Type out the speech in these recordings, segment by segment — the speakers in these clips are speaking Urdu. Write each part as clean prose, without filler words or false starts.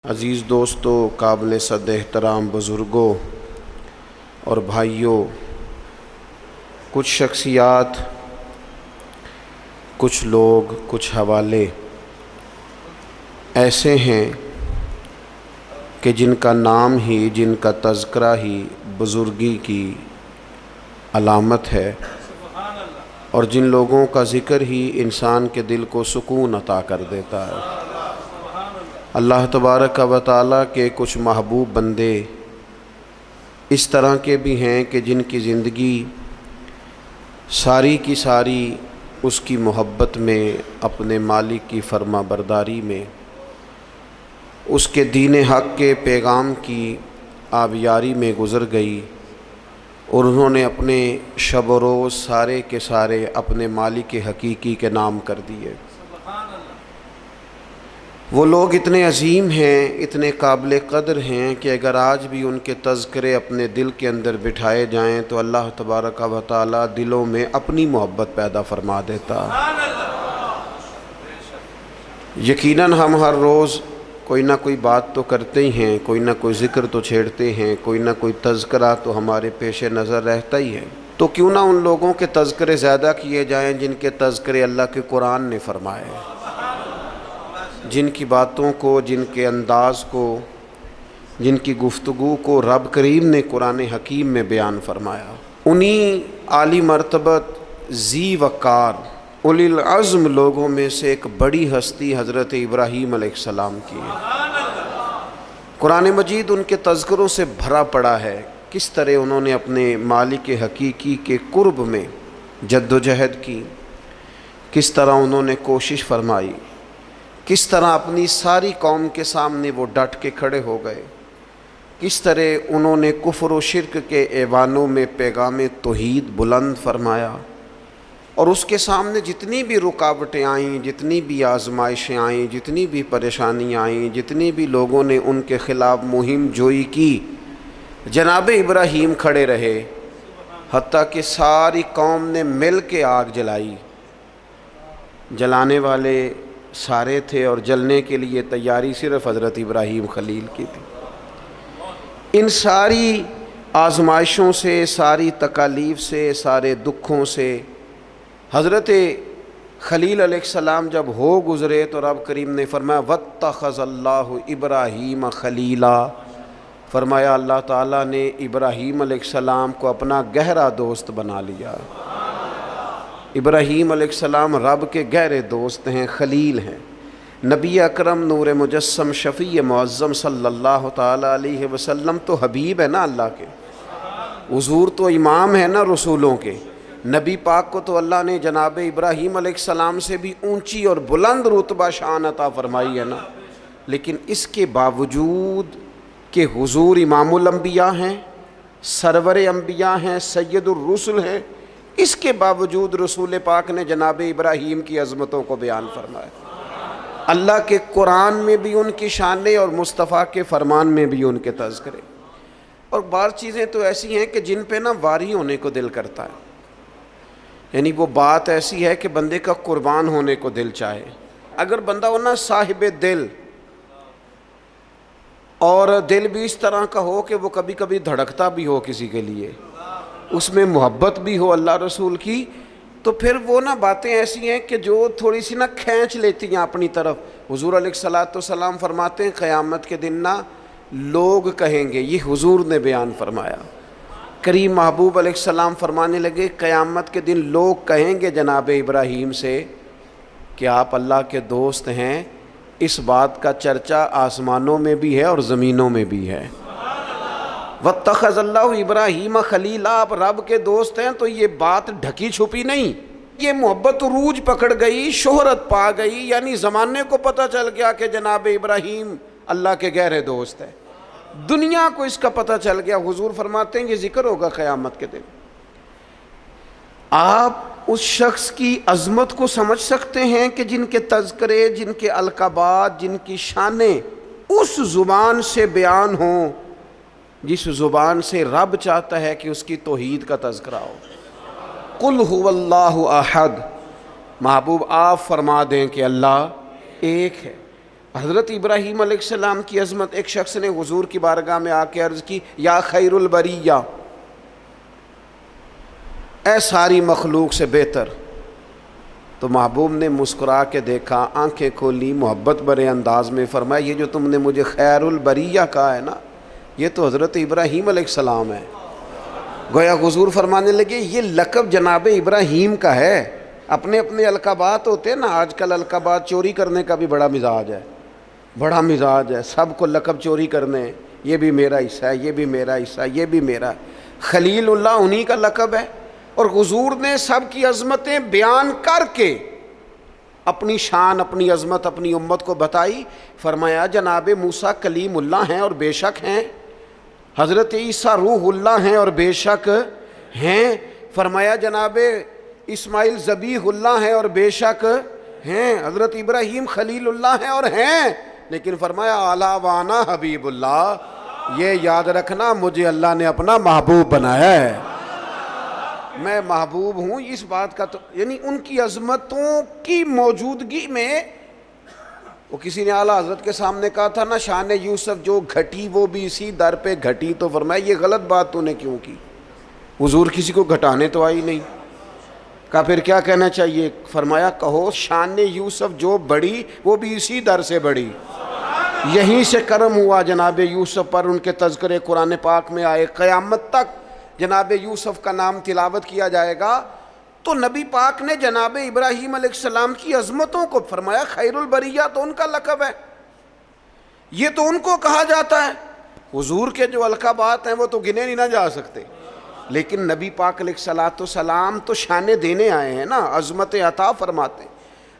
عزیز دوستو، قابل صد احترام بزرگوں اور بھائیوں، کچھ شخصیات، کچھ لوگ، کچھ حوالے ایسے ہیں کہ جن کا نام ہی، جن کا تذکرہ ہی بزرگی کی علامت ہے، اور جن لوگوں کا ذکر ہی انسان کے دل کو سکون عطا کر دیتا ہے۔ اللہ تبارک و تعالیٰ کے کچھ محبوب بندے اس طرح کے بھی ہیں کہ جن کی زندگی ساری کی ساری اس کی محبت میں، اپنے مالک کی فرما برداری میں، اس کے دین حق کے پیغام کی آبیاری میں گزر گئی، اور انہوں نے اپنے شب و روز سارے کے سارے اپنے مالک حقیقی کے نام کر دیے۔ وہ لوگ اتنے عظیم ہیں، اتنے قابل قدر ہیں کہ اگر آج بھی ان کے تذکرے اپنے دل کے اندر بٹھائے جائیں تو اللہ تبارک و تعالیٰ دلوں میں اپنی محبت پیدا فرما دیتا۔ یقیناً ہم ہر روز کوئی نہ کوئی بات تو کرتے ہی ہیں، کوئی نہ کوئی ذکر تو چھیڑتے ہیں، کوئی نہ کوئی تذکرہ تو ہمارے پیش نظر رہتا ہی ہے۔ تو کیوں نہ ان لوگوں کے تذکرے زیادہ کیے جائیں جن کے تذکرے اللہ کے قرآن نے فرمائے، جن کی باتوں کو، جن کے انداز کو، جن کی گفتگو کو رب کریم نے قرآن حکیم میں بیان فرمایا۔ انہی عالی مرتبت، ذی وقار، اولی العزم لوگوں میں سے ایک بڑی ہستی حضرت ابراہیم علیہ السلام کی ہے۔ قرآن مجید ان کے تذکروں سے بھرا پڑا ہے، کس طرح انہوں نے اپنے مالک حقیقی کے قرب میں جد و جہد کی، کس طرح انہوں نے کوشش فرمائی، کس طرح اپنی ساری قوم کے سامنے وہ ڈٹ کے کھڑے ہو گئے، کس طرح انہوں نے کفر و شرک کے ایوانوں میں پیغام توحید بلند فرمایا، اور اس کے سامنے جتنی بھی رکاوٹیں آئیں، جتنی بھی آزمائشیں آئیں، جتنی بھی پریشانیاں آئیں، جتنی بھی لوگوں نے ان کے خلاف مہم جوئی کی، جناب ابراہیم کھڑے رہے، حتیٰ کہ ساری قوم نے مل کے آگ جلائی۔ جلانے والے سارے تھے اور جلنے کے لیے تیاری صرف حضرت ابراہیم خلیل کی تھی۔ ان ساری آزمائشوں سے، ساری تکالیف سے، سارے دکھوں سے حضرت خلیل علیہ السلام جب ہو گزرے تو رب کریم نے فرمایا واتخذ اللہ ابراہیم خلیلا، فرمایا اللہ تعالیٰ نے ابراہیم علیہ السلام کو اپنا گہرا دوست بنا لیا۔ ابراہیم علیہ السلام رب کے گہرے دوست ہیں، خلیل ہیں۔ نبی اکرم نور مجسم شفیع معظم صلی اللہ تعالیٰ علیہ وسلم تو حبیب ہے نا اللہ کے، حضور تو امام ہے نا رسولوں کے۔ نبی پاک کو تو اللہ نے جناب ابراہیم علیہ السلام سے بھی اونچی اور بلند رتبہ شان عطا فرمائی ہے نا، لیکن اس کے باوجود کہ حضور امام الانبیاء ہیں، سرور انبیاء ہیں، سید الرسل ہیں، اس کے باوجود رسول پاک نے جناب ابراہیم کی عظمتوں کو بیان فرمایا۔ اللہ کے قرآن میں بھی ان کی شانیں اور مصطفیٰ کے فرمان میں بھی ان کے تذکرے۔ اور بعض چیزیں تو ایسی ہیں کہ جن پہ نا واری ہونے کو دل کرتا ہے، یعنی وہ بات ایسی ہے کہ بندے کا قربان ہونے کو دل چاہے۔ اگر بندہ ہو نا صاحب دل، اور دل بھی اس طرح کا ہو کہ وہ کبھی کبھی دھڑکتا بھی ہو کسی کے لیے، اس میں محبت بھی ہو اللہ رسول کی، تو پھر وہ نا باتیں ایسی ہیں کہ جو تھوڑی سی نا کھینچ لیتی ہیں اپنی طرف۔ حضور علیہ السلام فرماتے ہیں قیامت کے دن نا لوگ کہیں گے، یہ حضور نے بیان فرمایا، کریم محبوب علیہ السلام فرمانے لگے قیامت کے دن لوگ کہیں گے جناب ابراہیم سے کہ آپ اللہ کے دوست ہیں، اس بات کا چرچا آسمانوں میں بھی ہے اور زمینوں میں بھی ہے۔ واتخذ اللہ ابراہیم خلیلا، آپ رب کے دوست ہیں تو یہ بات ڈھکی چھپی نہیں، یہ محبت عروج پکڑ گئی، شہرت پا گئی، یعنی زمانے کو پتہ چل گیا کہ جناب ابراہیم اللہ کے گہرے دوست ہیں، دنیا کو اس کا پتہ چل گیا۔ حضور فرماتے ہیں یہ ذکر ہوگا قیامت کے دن۔ آپ اس شخص کی عظمت کو سمجھ سکتے ہیں کہ جن کے تذکرے، جن کے القابات، جن کی شانیں اس زبان سے بیان ہوں جس زبان سے رب چاہتا ہے کہ اس کی توحید کا تذکرہ ہو۔ قل هو اللہ احد، محبوب آپ فرما دیں کہ اللہ ایک ہے۔ حضرت ابراہیم علیہ السلام کی عظمت، ایک شخص نے حضور کی بارگاہ میں آ کے عرض کی یا خیر البریہ، اے ساری مخلوق سے بہتر. تو محبوب نے مسکرا کے دیکھا، آنکھیں کھولی، محبت بھرے انداز میں فرمایا یہ جو تم نے مجھے خیر البریہ کہا ہے نا، یہ تو حضرت ابراہیم علیہ السلام ہے. گویا حضور فرمانے لگے یہ لقب جناب ابراہیم کا ہے. اپنے اپنے القابات ہوتے ہیں نا، آج کل القابات چوری کرنے کا بھی بڑا مزاج ہے، بڑا مزاج ہے، سب کو لقب چوری کرنے، یہ بھی میرا حصہ ہے، یہ بھی میرا حصہ ہے، یہ بھی میرا. خلیل اللہ انہی کا لقب ہے. اور حضور نے سب کی عظمتیں بیان کر کے اپنی شان، اپنی عظمت اپنی امت کو بتائی. فرمایا جناب موسیٰ کلیم اللہ ہیں اور بے شک ہیں، حضرت عیسیٰ روح اللہ ہیں اور بے شک ہیں. فرمایا جناب اسماعیل ذبیح اللہ ہیں اور بے شک ہیں، حضرت ابراہیم خلیل اللہ ہیں اور ہیں. لیکن فرمایا اعلیٰ وانا حبیب اللہ، یہ یاد رکھنا مجھے اللہ نے اپنا محبوب بنایا ہے، میں محبوب ہوں. اس بات کا تو یعنی ان کی عظمتوں کی موجودگی میں، وہ کسی نے اعلیٰ حضرت کے سامنے کہا تھا نا شان یوسف جو گھٹی وہ بھی اسی در پہ گھٹی. تو فرمایا یہ غلط بات تو نے کیوں کی؟ حضور کسی کو گھٹانے تو آئی نہیں. کہا پھر کیا کہنا چاہیے؟ فرمایا کہو شان یوسف جو بڑی وہ بھی اسی در سے بڑی. یہیں سے کرم ہوا جناب یوسف پر، ان کے تذکرے قرآن پاک میں آئے. قیامت تک جناب یوسف کا نام تلاوت کیا جائے گا. تو نبی پاک نے جناب ابراہیم علیہ السلام کی عظمتوں کو فرمایا خیر البریہ تو ان کا لقب ہے، یہ تو ان کو کہا جاتا ہے. حضور کے جو القابات ہیں وہ تو گنے نہیں نہ جا سکتے، لیکن نبی پاک علیہ السلام تو شانے دینے آئے ہیں نا، عظمت عطا فرماتے ہیں.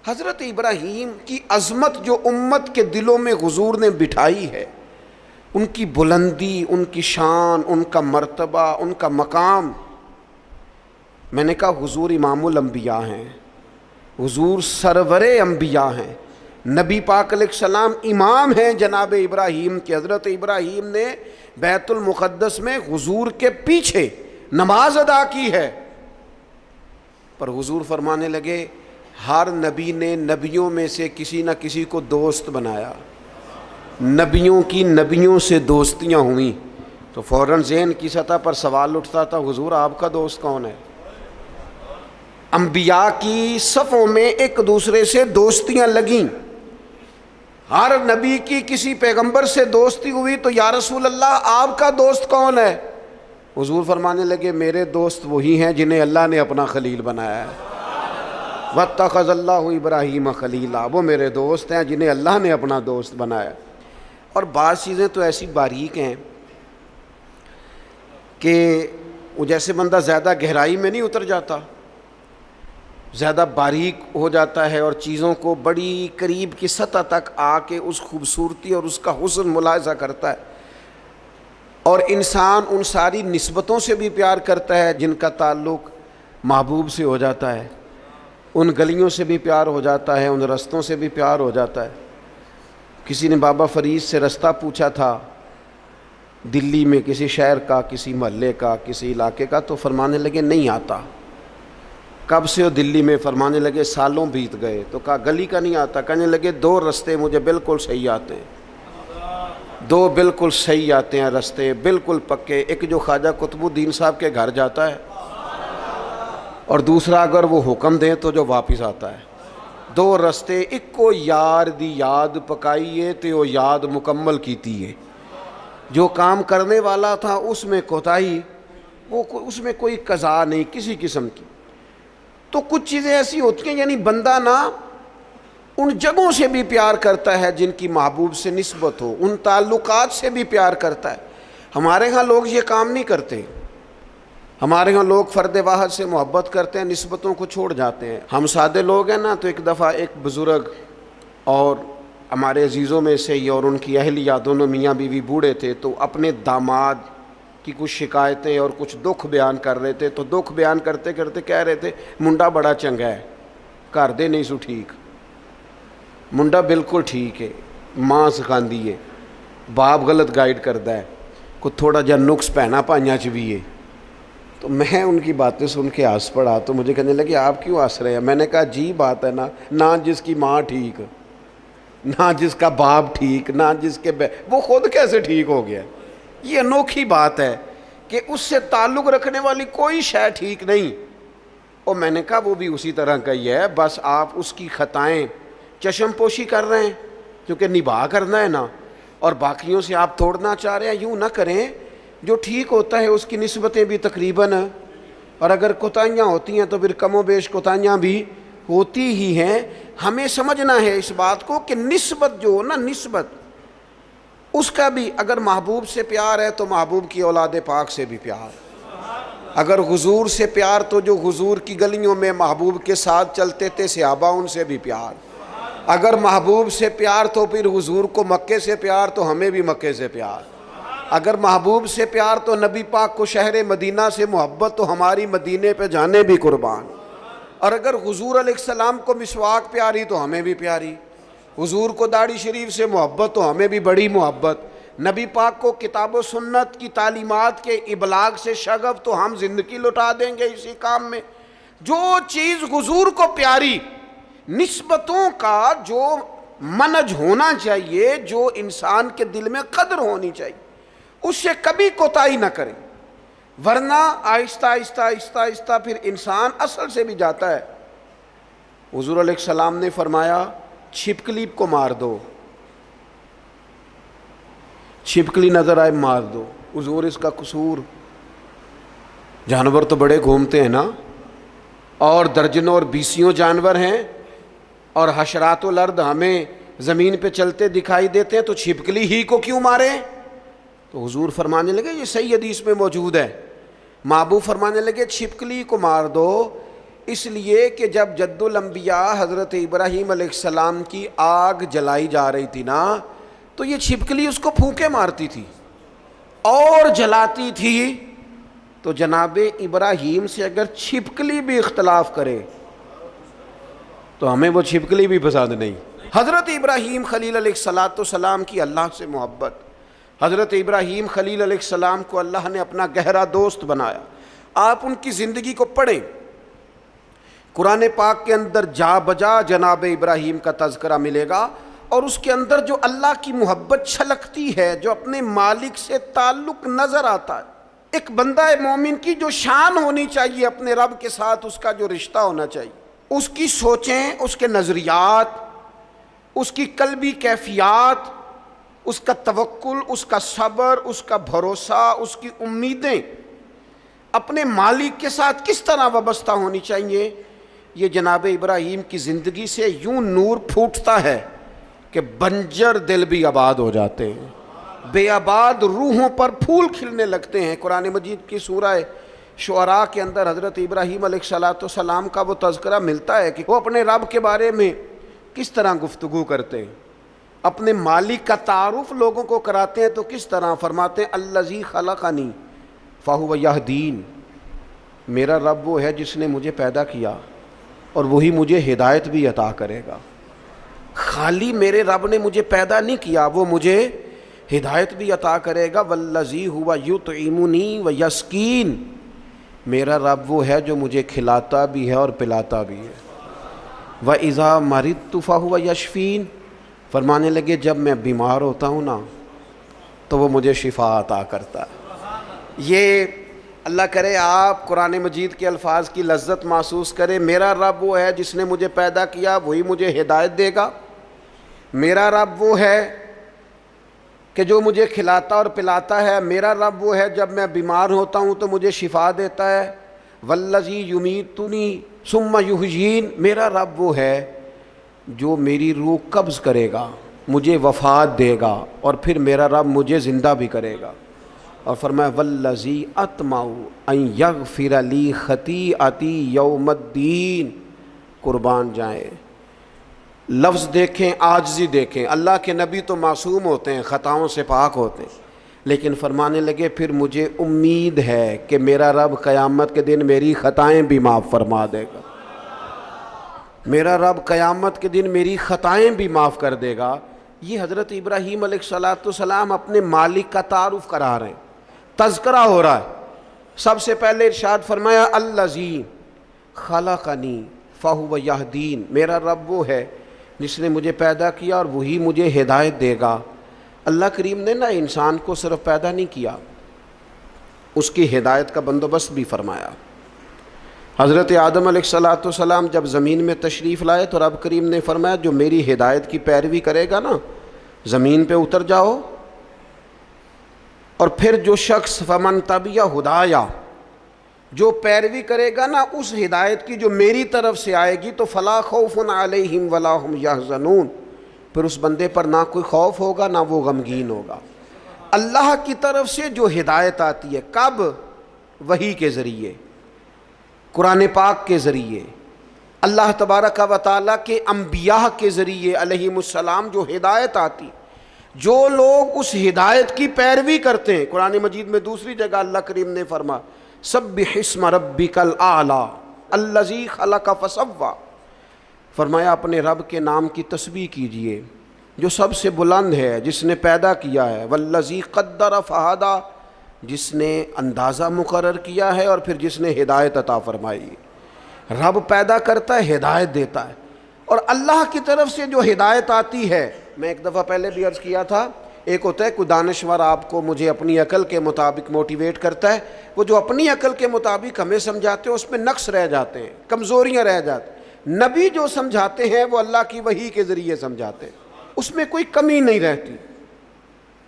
حضرت ابراہیم کی عظمت جو امت کے دلوں میں حضور نے بٹھائی ہے، ان کی بلندی، ان کی شان، ان کا مرتبہ، ان کا مقام. میں نے کہا حضور امام الانبیاء ہیں، حضور سرور انبیاء ہیں، نبی پاک علیہ السلام امام ہیں جناب ابراہیم کے. حضرت ابراہیم نے بیت المقدس میں حضور کے پیچھے نماز ادا کی ہے. پر حضور فرمانے لگے ہر نبی نے نبیوں میں سے کسی نہ کسی کو دوست بنایا، نبیوں کی نبیوں سے دوستیاں ہوئیں. تو فوراً ذہن کی سطح پر سوال اٹھتا تھا حضور آپ کا دوست کون ہے؟ انبیاء کی صفوں میں ایک دوسرے سے دوستیاں لگیں، ہر نبی کی کسی پیغمبر سے دوستی ہوئی. تو یا رسول اللہ آپ کا دوست کون ہے؟ حضور فرمانے لگے میرے دوست وہی ہیں جنہیں اللہ نے اپنا خلیل بنایا ہے. واتخذ اللہ ابراہیم خلیلا، وہ میرے دوست ہیں جنہیں اللہ نے اپنا دوست بنایا. اور بعض چیزیں تو ایسی باریک ہیں کہ وہ جیسے بندہ زیادہ گہرائی میں نہیں اتر جاتا، زیادہ باریک ہو جاتا ہے اور چیزوں کو بڑی قریب کی سطح تک آ کے اس خوبصورتی اور اس کا حسن ملاحظہ کرتا ہے. اور انسان ان ساری نسبتوں سے بھی پیار کرتا ہے جن کا تعلق محبوب سے ہو جاتا ہے، ان گلیوں سے بھی پیار ہو جاتا ہے، ان رستوں سے بھی پیار ہو جاتا ہے. کسی نے بابا فرید سے رستہ پوچھا تھا دلی میں کسی شہر کا، کسی محلے کا، کسی علاقے کا، تو فرمانے لگے نہیں آتا. کب سے ہو دلی میں؟ فرمانے لگے سالوں بیت گئے. تو کہا گلی کا نہیں آتا؟ کہنے لگے دو رستے مجھے بالکل صحیح آتے ہیں، دو بالکل صحیح آتے ہیں رستے، بالکل پکے. ایک جو خواجہ قطب الدین صاحب کے گھر جاتا ہے، اور دوسرا اگر وہ حکم دیں تو جو واپس آتا ہے. دو رستے، ایک کو یار دی یاد پکائیے تے وہ یاد مکمل کیتی ہے. جو کام کرنے والا تھا اس میں کوتاہی، وہ اس میں کوئی قضا نہیں کسی قسم کی. تو کچھ چیزیں ایسی ہوتی ہیں یعنی بندہ نا ان جگہوں سے بھی پیار کرتا ہے جن کی محبوب سے نسبت ہو، ان تعلقات سے بھی پیار کرتا ہے. ہمارے ہاں لوگ یہ کام نہیں کرتے. ہمارے ہاں لوگ فرد واحد سے محبت کرتے ہیں، نسبتوں کو چھوڑ جاتے ہیں. ہم سادے لوگ ہیں نا. تو ایک دفعہ ایک بزرگ اور ہمارے عزیزوں میں سے ہی اور ان کی اہلیہ دونوں میاں بیوی بوڑھے تھے، تو اپنے داماد کی کچھ شکایتیں اور کچھ دکھ بیان کر رہے تھے. تو دکھ بیان کرتے کرتے کہہ رہے تھے منڈا بڑا چنگا ہے، گھر دے نہیں سو ٹھیک، منڈا بالکل ٹھیک ہے، ماں سکھاندی ہے، باپ غلط گائیڈ کرتا ہے، کوئی تھوڑا جا نقص پہنا پائیاں چ بھی ہے. تو میں ان کی باتیں سن کے ہنس پڑا. تو مجھے کہنے لگے آپ کیوں ہنس رہے ہیں؟ میں نے کہا جی بات ہے نا، نہ جس کی ماں ٹھیک نہ جس کا باپ ٹھیک، نہ جس کے وہ خود کیسے ٹھیک ہو گیا؟ یہ انوکھی بات ہے کہ اس سے تعلق رکھنے والی کوئی شے ٹھیک نہیں۔ اور میں نے کہا وہ بھی اسی طرح کا ہی ہے، بس آپ اس کی خطائیں چشم پوشی کر رہے ہیں کیونکہ نباہ کرنا ہے نا، اور باقیوں سے آپ توڑنا چاہ رہے ہیں۔ یوں نہ کریں، جو ٹھیک ہوتا ہے اس کی نسبتیں بھی تقریباً، اور اگر کوتاہیاں ہوتی ہیں تو پھر کم و بیش کوتاہیاں بھی ہوتی ہی ہیں۔ ہمیں سمجھنا ہے اس بات کو کہ نسبت جو ہو نا، نسبت اس کا بھی، اگر محبوب سے پیار ہے تو محبوب کی اولاد پاک سے بھی پیار، اگر حضور سے پیار تو جو حضور کی گلیوں میں محبوب کے ساتھ چلتے تھے صحابہ ان سے بھی پیار، اگر محبوب سے پیار تو پھر حضور کو مکے سے پیار تو ہمیں بھی مکے سے پیار، اگر محبوب سے پیار تو نبی پاک کو شہر مدینہ سے محبت تو ہماری مدینے پہ جانے بھی قربان، اور اگر حضور علیہ السلام کو مسواک پیاری تو ہمیں بھی پیاری، حضور کو داڑھی شریف سے محبت تو ہمیں بھی بڑی محبت، نبی پاک کو کتاب و سنت کی تعلیمات کے ابلاغ سے شغف تو ہم زندگی لٹا دیں گے اسی کام میں۔ جو چیز حضور کو پیاری، نسبتوں کا جو منج ہونا چاہیے، جو انسان کے دل میں قدر ہونی چاہیے، اس سے کبھی کوتاہی نہ کریں، ورنہ آہستہ آہستہ آہستہ آہستہ پھر انسان اصل سے بھی جاتا ہے۔ حضور علیہ السلام نے فرمایا چھپکلی کو مار دو، چھپکلی نظر آئے مار دو۔ حضور اس کا قصور، جانور تو بڑے گھومتے ہیں نا، اور درجنوں اور بیسیوں جانور ہیں، اور حشرات الارض ہمیں زمین پہ چلتے دکھائی دیتے ہیں، تو چھپکلی ہی کو کیوں مارے؟ تو حضور فرمانے لگے، یہ صحیح حدیث میں موجود ہے، محبوب فرمانے لگے چھپکلی کو مار دو، اس لیے کہ جب جد الانبیاء حضرت ابراہیم علیہ السلام کی آگ جلائی جا رہی تھی نا، تو یہ چھپکلی اس کو پھونکے مارتی تھی اور جلاتی تھی۔ تو جناب ابراہیم سے اگر چھپکلی بھی اختلاف کرے تو ہمیں وہ چھپکلی بھی پسند نہیں۔ حضرت ابراہیم خلیل علیہ السلام کی اللہ سے محبت، حضرت ابراہیم خلیل علیہ السلام کو اللہ نے اپنا گہرا دوست بنایا۔ آپ ان کی زندگی کو پڑھیں، قرآن پاک کے اندر جا بجا جناب ابراہیم کا تذکرہ ملے گا، اور اس کے اندر جو اللہ کی محبت چھلکتی ہے، جو اپنے مالک سے تعلق نظر آتا ہے۔ ایک بندہ مومن کی جو شان ہونی چاہیے اپنے رب کے ساتھ، اس کا جو رشتہ ہونا چاہیے، اس کی سوچیں، اس کے نظریات، اس کی قلبی کیفیات، اس کا توکل، اس کا صبر، اس کا بھروسہ، اس کی امیدیں اپنے مالک کے ساتھ کس طرح وابستہ ہونی چاہیے۔ یہ جناب ابراہیم کی زندگی سے یوں نور پھوٹتا ہے کہ بنجر دل بھی آباد ہو جاتے ہیں، بے آباد روحوں پر پھول کھلنے لگتے ہیں۔ قرآن مجید کی سورہ شعراء کے اندر حضرت ابراہیم علیہ السلام کا وہ تذکرہ ملتا ہے کہ وہ اپنے رب کے بارے میں کس طرح گفتگو کرتے ہیں، اپنے مالک کا تعارف لوگوں کو کراتے ہیں تو کس طرح فرماتے ہیں الذی خلقنی فہو یہدین، میرا رب وہ ہے جس نے مجھے پیدا کیا اور وہی مجھے ہدایت بھی عطا کرے گا۔ خالی میرے رب نے مجھے پیدا نہیں کیا، وہ مجھے ہدایت بھی عطا کرے گا۔ والذی ہوا یطعمنی ویسقین، میرا رب وہ ہے جو مجھے کھلاتا بھی ہے اور پلاتا بھی ہے۔ وَإِذَا مَرِضْتُ فَهُوَ يَشْفِينِ، فرمانے لگے جب میں بیمار ہوتا ہوں نا تو وہ مجھے شفا عطا کرتا ہے۔ یہ اللہ کرے آپ قرآن مجید کے الفاظ کی لذت محسوس کریں۔ میرا رب وہ ہے جس نے مجھے پیدا کیا، وہی مجھے ہدایت دے گا۔ میرا رب وہ ہے کہ جو مجھے کھلاتا اور پلاتا ہے۔ میرا رب وہ ہے جب میں بیمار ہوتا ہوں تو مجھے شفا دیتا ہے۔ والذی یمیتنی ثم یحیین، میرا رب وہ ہے جو میری روح قبض کرے گا، مجھے وفات دے گا، اور پھر میرا رب مجھے زندہ بھی کرے گا۔ اور فرمایا والذی اطمع ان یغفر لی خطیئتی یوم الدین، قربان جائیں، لفظ دیکھیں، عاجزی دیکھیں۔ اللہ کے نبی تو معصوم ہوتے ہیں، خطاؤں سے پاک ہوتے ہیں، لیکن فرمانے لگے پھر مجھے امید ہے کہ میرا رب قیامت کے دن میری خطائیں بھی معاف فرما دے گا، میرا رب قیامت کے دن میری خطائیں بھی معاف کر دے گا۔ یہ حضرت ابراہیم علیہ السلام اپنے مالک کا تعارف کرا رہے ہیں، تذکرہ ہو رہا ہے۔ سب سے پہلے ارشاد فرمایا الذی خلقنی فہو یہدین، میرا رب وہ ہے جس نے مجھے پیدا کیا اور وہی مجھے ہدایت دے گا۔ اللہ کریم نے نا انسان کو صرف پیدا نہیں کیا، اس کی ہدایت کا بندوبست بھی فرمایا۔ حضرت آدم علیہ السلام جب زمین میں تشریف لائے تو رب کریم نے فرمایا جو میری ہدایت کی پیروی کرے گا نا زمین پہ اتر جاؤ، اور پھر جو شخص فمن تبع ہدایا، جو پیروی کرے گا نا اس ہدایت کی جو میری طرف سے آئے گی، تو فلا خوف علیہم ولا ہم یحزنون، پھر اس بندے پر نہ کوئی خوف ہوگا نہ وہ غمگین ہوگا۔ اللہ کی طرف سے جو ہدایت آتی ہے، کب؟ وحی کے ذریعے، قرآن پاک کے ذریعے، اللہ تبارک و تعالیٰ کے انبیاء کے ذریعے علیہم السلام جو ہدایت آتی، جو لوگ اس ہدایت کی پیروی کرتے ہیں۔ قرآن مجید میں دوسری جگہ اللہ کریم نے فرمایا سبح اسم ربک الاعلی الذی خلق فسوی، فرمایا اپنے رب کے نام کی تسبیح کیجئے جو سب سے بلند ہے، جس نے پیدا کیا ہے، والذی قدر فہدی، جس نے اندازہ مقرر کیا ہے اور پھر جس نے ہدایت عطا فرمائی۔ رب پیدا کرتا ہے، ہدایت دیتا ہے، اور اللہ کی طرف سے جو ہدایت آتی ہے، میں ایک دفعہ پہلے بھی عرض کیا تھا، ایک ہوتا ہے کوئی دانشور آپ کو مجھے اپنی عقل کے مطابق موٹیویٹ کرتا ہے، وہ جو اپنی عقل کے مطابق ہمیں سمجھاتے ہیں اس میں نقص رہ جاتے ہیں، کمزوریاں رہ جاتی ہیں۔ نبی جو سمجھاتے ہیں وہ اللہ کی وحی کے ذریعے سمجھاتے ہیں، اس میں کوئی کمی نہیں رہتی۔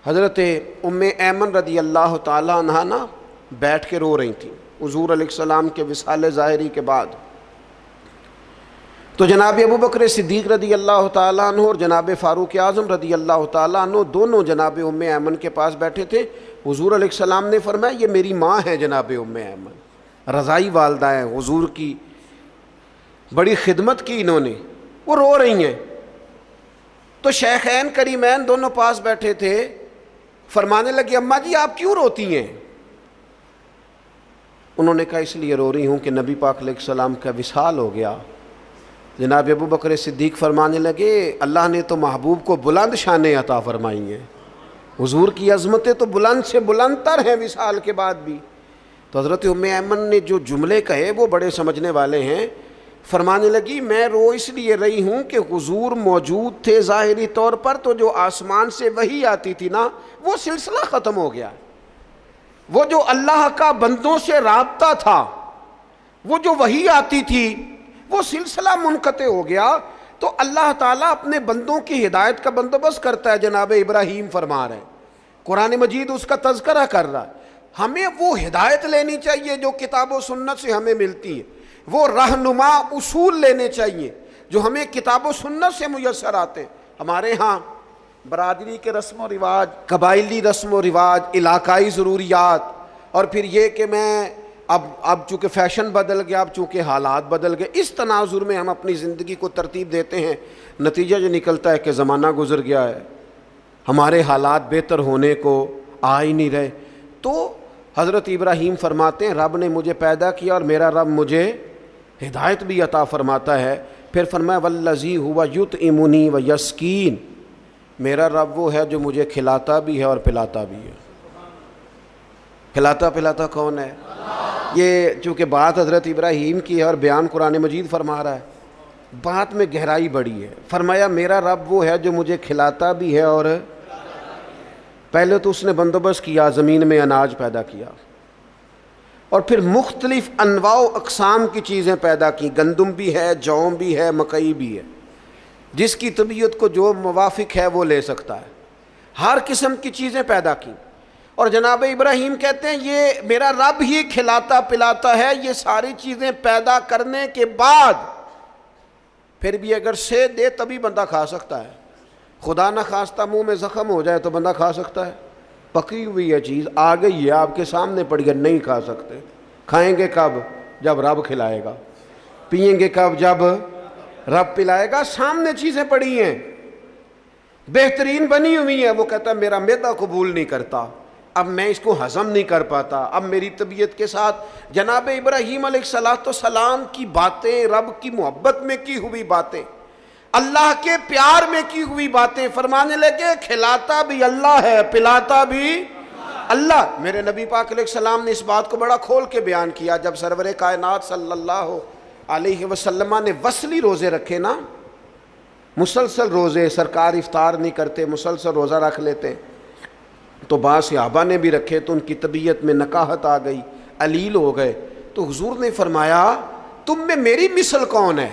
حضرت ام ایمن رضی اللہ تعالیٰ عنہا نا بیٹھ کے رو رہی تھیں حضور علیہ السلام کے وصال ظاہری کے بعد، تو جناب ابو بکر صدیق رضی اللہ تعالیٰ عنہ اور جناب فاروق اعظم رضی اللہ تعالیٰ عنہ دونوں جناب ام ایمن کے پاس بیٹھے تھے۔ حضور علیہ السلام نے فرمایا یہ میری ماں ہے جناب ام ایمن، رضائی والدہ ہیں حضور کی، بڑی خدمت کی انہوں نے، وہ رو رہی ہیں۔ تو شیخین کریمین دونوں پاس بیٹھے تھے، فرمانے لگے اماں جی آپ کیوں روتی ہیں؟ انہوں نے کہا اس لیے رو رہی ہوں کہ نبی پاک علیہ السلام کا وصال ہو گیا۔ جناب ابو بکر صدیق فرمانے لگے اللہ نے تو محبوب کو بلند شانیں عطا فرمائی ہیں، حضور کی عظمتیں تو بلند سے بلند تر ہیں وصال کے بعد بھی۔ تو حضرت ام ایمن نے جو جملے کہے وہ بڑے سمجھنے والے ہیں، فرمانے لگی میں رو اس لیے رہی ہوں کہ حضور موجود تھے ظاہری طور پر، تو جو آسمان سے وحی آتی تھی نا وہ سلسلہ ختم ہو گیا، وہ جو اللہ کا بندوں سے رابطہ تھا، وہ جو وحی آتی تھی وہ سلسلہ منقطع ہو گیا۔ تو اللہ تعالیٰ اپنے بندوں کی ہدایت کا بندوبست کرتا ہے، جناب ابراہیم فرما رہے ہیں، قرآن مجید اس کا تذکرہ کر رہا ہے۔ ہمیں وہ ہدایت لینی چاہیے جو کتاب و سنت سے ہمیں ملتی ہے، وہ رہنما اصول لینے چاہیے جو ہمیں کتاب و سنت سے میسر آتے ہیں۔ ہمارے ہاں برادری کے رسم و رواج، قبائلی رسم و رواج، علاقائی ضروریات، اور پھر یہ کہ میں اب چونکہ فیشن بدل گیا، اب چونکہ حالات بدل گئے، اس تناظر میں ہم اپنی زندگی کو ترتیب دیتے ہیں، نتیجہ جو نکلتا ہے کہ زمانہ گزر گیا ہے، ہمارے حالات بہتر ہونے کو آ ہی نہیں رہے۔ تو حضرت ابراہیم فرماتے ہیں رب نے مجھے پیدا کیا اور میرا رب مجھے ہدایت بھی عطا فرماتا ہے۔ پھر فرمایا والذی ہوا یطعمنی ویسقین، میرا رب وہ ہے جو مجھے کھلاتا بھی ہے اور پلاتا بھی ہے۔ کھلاتا پلاتا کون ہے؟ یہ چونکہ بات حضرت ابراہیم کی ہے اور بیان قرآن مجید فرما رہا ہے، بات میں گہرائی بڑی ہے۔ فرمایا میرا رب وہ ہے جو مجھے کھلاتا بھی ہے، اور پہلے تو اس نے بندوبست کیا، زمین میں اناج پیدا کیا، اور پھر مختلف انواع و اقسام کی چیزیں پیدا کی، گندم بھی ہے، جو بھی ہے، مکئی بھی ہے، جس کی طبیعت کو جو موافق ہے وہ لے سکتا ہے، ہر قسم کی چیزیں پیدا کی۔ اور جناب ابراہیم کہتے ہیں یہ میرا رب ہی کھلاتا پلاتا ہے، یہ ساری چیزیں پیدا کرنے کے بعد پھر بھی اگر سے دے تبھی بندہ کھا سکتا ہے، خدا نہ خواستہ منہ میں زخم ہو جائے تو بندہ کھا سکتا ہے؟ پکی ہوئی ہے چیز آ گئی ہے آپ کے سامنے پڑی ہے، نہیں کھا سکتے۔ کھائیں گے کب؟ جب رب کھلائے گا۔ پئیں گے کب؟ جب رب پلائے گا۔ سامنے چیزیں پڑی ہیں، بہترین بنی ہوئی ہیں، وہ کہتا ہے میرا معدہ قبول نہیں کرتا، اب میں اس کو ہضم نہیں کر پاتا، اب میری طبیعت کے ساتھ جناب ابراہیم علیہ السلام کی باتیں، رب کی محبت میں کی ہوئی باتیں، اللہ کے پیار میں کی ہوئی باتیں، فرمانے لگے کھلاتا بھی اللہ ہے، پلاتا بھی اللہ۔ میرے نبی پاک علیہ السلام نے اس بات کو بڑا کھول کے بیان کیا جب سرور کائنات صلی اللہ علیہ وسلم نے وصلی روزے رکھے نا، مسلسل روزے، سرکار افطار نہیں کرتے، مسلسل روزہ رکھ لیتے ہیں۔ تو بعض صحابہ نے بھی رکھے تو ان کی طبیعت میں نکاہت آ گئی، علیل ہو گئے، تو حضور نے فرمایا تم میں میری مثل کون ہے؟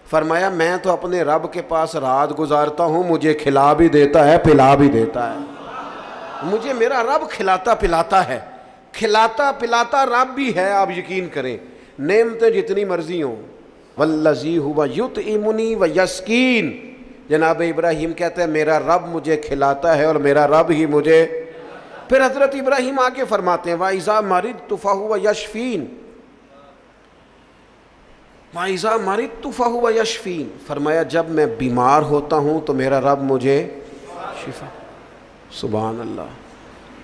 فرمایا میں تو اپنے رب کے پاس رات گزارتا ہوں، مجھے کھلا بھی دیتا ہے پلا بھی دیتا ہے، مجھے میرا رب کھلاتا پلاتا ہے، کھلاتا پلاتا رب بھی ہے۔ آپ یقین کریں نعمتیں جتنی مرضی ہوں، والذی ہوا یطعمنی ویسقین، جناب ابراہیم کہتے ہیں میرا رب مجھے کھلاتا ہے اور میرا رب ہی مجھے۔ پھر حضرت ابراہیم آگے فرماتے ہیں وَإِذَا مَرِضْتُ فَهُوَ يَشْفِينِ، وَإِذَا مَرِضْتُ فَهُوَ يَشْفِينِ، فرمایا جب میں بیمار ہوتا ہوں تو میرا رب مجھے شفا۔ سبحان اللہ،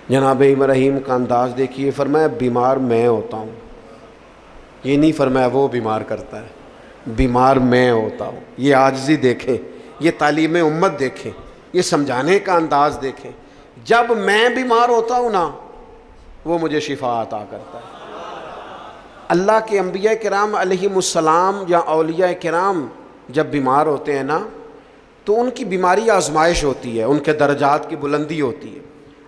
جناب ابراہیم کا انداز دیکھیے، فرمایا بیمار میں ہوتا ہوں، یہ نہیں فرمایا وہ بیمار کرتا ہے، بیمار میں ہوتا ہوں۔ یہ عاجزی دیکھیں، یہ تعلیم امت دیکھیں، یہ سمجھانے کا انداز دیکھیں، جب میں بیمار ہوتا ہوں نا وہ مجھے شفا عطا کرتا ہے۔ اللہ کے انبیاء کرام علیہم السلام یا اولیاء کرام جب بیمار ہوتے ہیں نا تو ان کی بیماری آزمائش ہوتی ہے، ان کے درجات کی بلندی ہوتی ہے،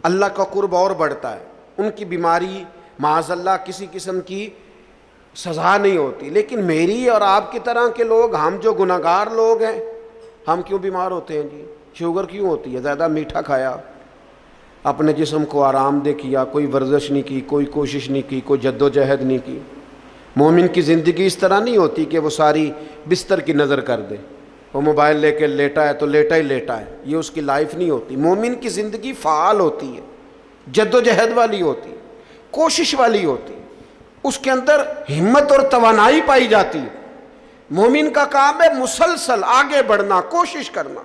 اللہ کا قرب اور بڑھتا ہے، ان کی بیماری معاذ اللہ کسی قسم کی سزا نہیں ہوتی۔ لیکن میری اور آپ کی طرح کے لوگ، ہم جو گناہگار لوگ ہیں، ہم کیوں بیمار ہوتے ہیں جی؟ شوگر کیوں ہوتی ہے؟ زیادہ میٹھا کھایا، اپنے جسم کو آرام دہ کیا، کوئی ورزش نہیں کی، کوئی کوشش نہیں کی، کوئی جد و جہد نہیں کی۔ مومن کی زندگی اس طرح نہیں ہوتی کہ وہ ساری بستر کی نظر کر دے، وہ موبائل لے کے لیٹا ہے تو لیٹا ہی لیٹا ہے، یہ اس کی لائف نہیں ہوتی۔ مومن کی زندگی فعال ہوتی ہے، جد و جہد والی ہوتی ہے، کوشش والی ہوتی ہے، اس کے اندر ہمت اور توانائی پائی جاتی ہے۔ مومن کا کام ہے مسلسل آگے بڑھنا، کوشش کرنا۔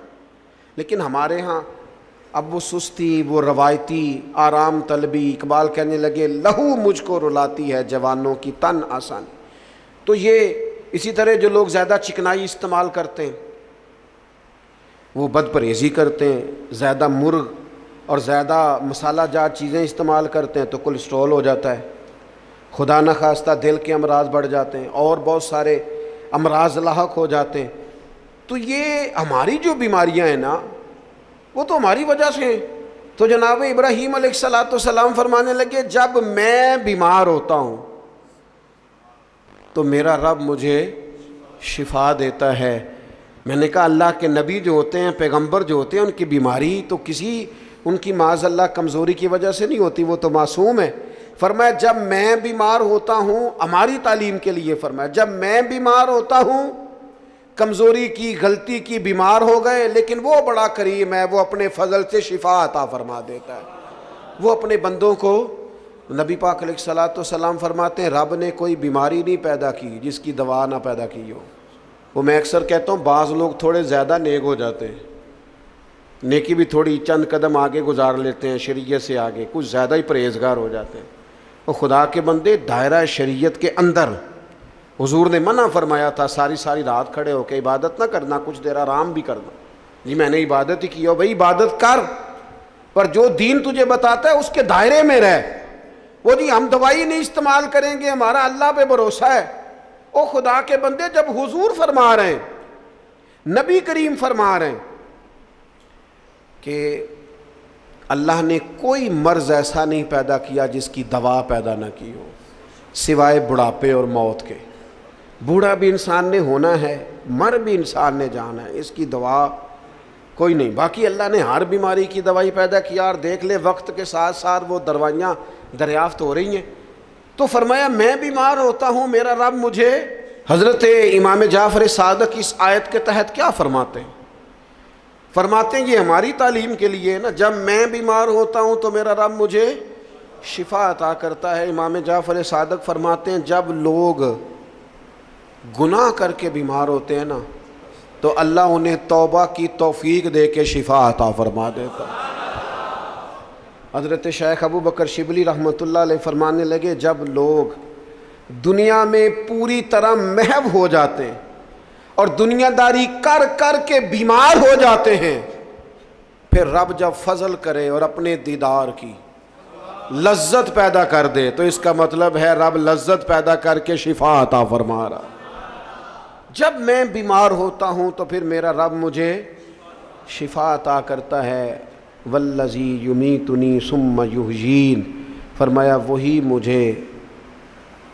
لیکن ہمارے ہاں اب وہ سستی، وہ روایتی آرام طلبی، اقبال کہنے لگے لہو مجھ کو رلاتی ہے جوانوں کی تن آسانی۔ تو یہ اسی طرح جو لوگ زیادہ چکنائی استعمال کرتے ہیں، وہ بد پرہیزی کرتے ہیں، زیادہ مرغ اور زیادہ مسالہ جات چیزیں استعمال کرتے ہیں تو کولیسٹرول ہو جاتا ہے، خدا نخواستہ دل کے امراض بڑھ جاتے ہیں اور بہت سارے امراض لاحق ہو جاتے ہیں۔ تو یہ ہماری جو بیماریاں ہیں نا وہ تو ہماری وجہ سے ہیں۔ تو جناب ابراہیم علیہ السلام فرمانے لگے جب میں بیمار ہوتا ہوں تو میرا رب مجھے شفا دیتا ہے۔ میں نے کہا اللہ کے نبی جو ہوتے ہیں، پیغمبر جو ہوتے ہیں، ان کی بیماری تو کسی ان کی معاذ اللہ کمزوری کی وجہ سے نہیں ہوتی، وہ تو معصوم ہے۔ فرمایا جب میں بیمار ہوتا ہوں، ہماری تعلیم کے لیے فرمایا جب میں بیمار ہوتا ہوں، کمزوری کی، غلطی کی، بیمار ہو گئے، لیکن وہ بڑا کریم ہے، وہ اپنے فضل سے شفا عطا فرما دیتا ہے۔ وہ اپنے بندوں کو، نبی پاک علیہ الصلوۃ والسلام فرماتے ہیں رب نے کوئی بیماری نہیں پیدا کی جس کی دوا نہ پیدا کی ہو۔ وہ میں اکثر کہتا ہوں بعض لوگ تھوڑے زیادہ نیک ہو جاتے ہیں، نیکی بھی تھوڑی چند قدم آگے گزار لیتے ہیں شریعت سے آگے، کچھ زیادہ ہی پرہیزگار ہو جاتے ہیں۔ وہ خدا کے بندے دائرہ شریعت کے اندر، حضور نے منع فرمایا تھا ساری رات کھڑے ہو کے عبادت نہ کرنا، کچھ دیر آرام بھی کرنا۔ جی میں نے عبادت ہی کی ہو، بھائی عبادت کر، پر جو دین تجھے بتاتا ہے اس کے دائرے میں رہ۔ وہ جی ہم دوائی نہیں استعمال کریں گے، ہمارا اللہ پہ بھروسہ ہے۔ او خدا کے بندے جب حضور فرما رہے ہیں، نبی کریم فرما رہے ہیں کہ اللہ نے کوئی مرض ایسا نہیں پیدا کیا جس کی دوا پیدا نہ کی ہو سوائے بڑھاپے اور موت کے۔ بوڑھا بھی انسان نے ہونا ہے، مر بھی انسان نے جانا ہے، اس کی دوا کوئی نہیں۔ باقی اللہ نے ہر بیماری کی دوائی پیدا کیا، اور دیکھ لے وقت کے ساتھ ساتھ وہ دوائیاں دریافت ہو رہی ہیں۔ تو فرمایا میں بیمار ہوتا ہوں، میرا رب مجھے۔ حضرت امام جعفر صادق اس آیت کے تحت کیا فرماتے ہیں؟ فرماتے ہیں یہ ہماری تعلیم کے لیے نا، جب میں بیمار ہوتا ہوں تو میرا رب مجھے شفا عطا کرتا ہے۔ امام جعفر صادق فرماتے ہیں جب لوگ گناہ کر کے بیمار ہوتے ہیں نا تو اللہ انہیں توبہ کی توفیق دے کے شفا عطا فرما دیتا ہے۔ حضرت شیخ ابو بکر شبلی رحمۃ اللہ علیہ فرمانے لگے جب لوگ دنیا میں پوری طرح محو ہو جاتے ہیں اور دنیا داری کر کر کے بیمار ہو جاتے ہیں، پھر رب جب فضل کرے اور اپنے دیدار کی لذت پیدا کر دے تو اس کا مطلب ہے رب لذت پیدا کر کے شفا عطا فرما رہا۔ جب میں بیمار ہوتا ہوں تو پھر میرا رب مجھے شفا عطا کرتا ہے. والذی یمیتنی ثم یحیین، فرمایا وہی مجھے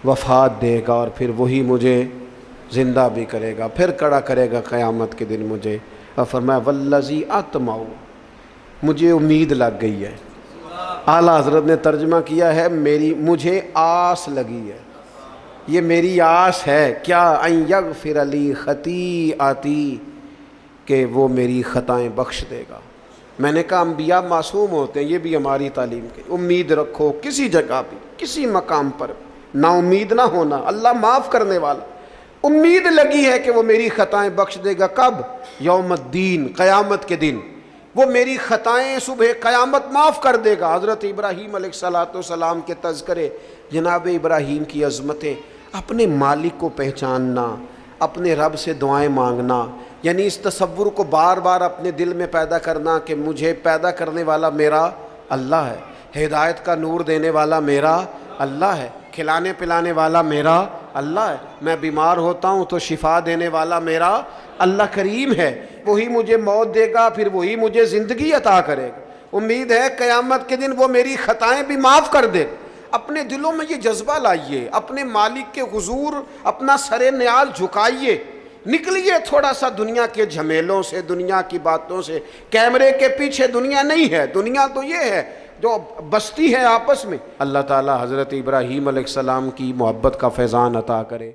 وفات دے گا اور پھر وہی مجھے زندہ بھی کرے گا، پھر کھڑا کرے گا قیامت کے دن مجھے. اور فرمایا والذی اطمع، مجھے امید لگ گئی ہے. اعلیٰ حضرت نے ترجمہ کیا ہے مجھے آس لگی ہے، یہ میری آس ہے. کیا؟ ان یغفر لی خطیئتی، کہ وہ میری خطائیں بخش دے گا. میں نے کہا انبیاء معصوم ہوتے ہیں، یہ بھی ہماری تعلیم کی. امید رکھو کسی جگہ بھی، کسی مقام پر نا امید نہ ہونا. اللہ معاف کرنے والا. امید لگی ہے کہ وہ میری خطائیں بخش دے گا. کب؟ یوم الدین، قیامت کے دن. وہ میری خطائیں صبح قیامت معاف کر دے گا. حضرت ابراہیم علیہ السلام کے تذکرے، جناب ابراہیم کی عظمتیں، اپنے مالک کو پہچاننا، اپنے رب سے دعائیں مانگنا، یعنی اس تصور کو بار بار اپنے دل میں پیدا کرنا کہ مجھے پیدا کرنے والا میرا اللہ ہے، ہدایت کا نور دینے والا میرا اللہ ہے، کھلانے پلانے والا میرا اللہ ہے، میں بیمار ہوتا ہوں تو شفا دینے والا میرا اللہ کریم ہے، وہی مجھے موت دے گا پھر وہی مجھے زندگی عطا کرے گا. امید ہے قیامت کے دن وہ میری خطائیں بھی معاف کر دے. اپنے دلوں میں یہ جذبہ لائیے، اپنے مالک کے حضور اپنا سر نیال جھکائیے، نکلیے تھوڑا سا دنیا کے جھمیلوں سے، دنیا کی باتوں سے. کیمرے کے پیچھے دنیا نہیں ہے، دنیا تو یہ ہے جو بستی ہے آپس میں. اللہ تعالی حضرت ابراہیم علیہ السلام کی محبت کا فیضان عطا کرے.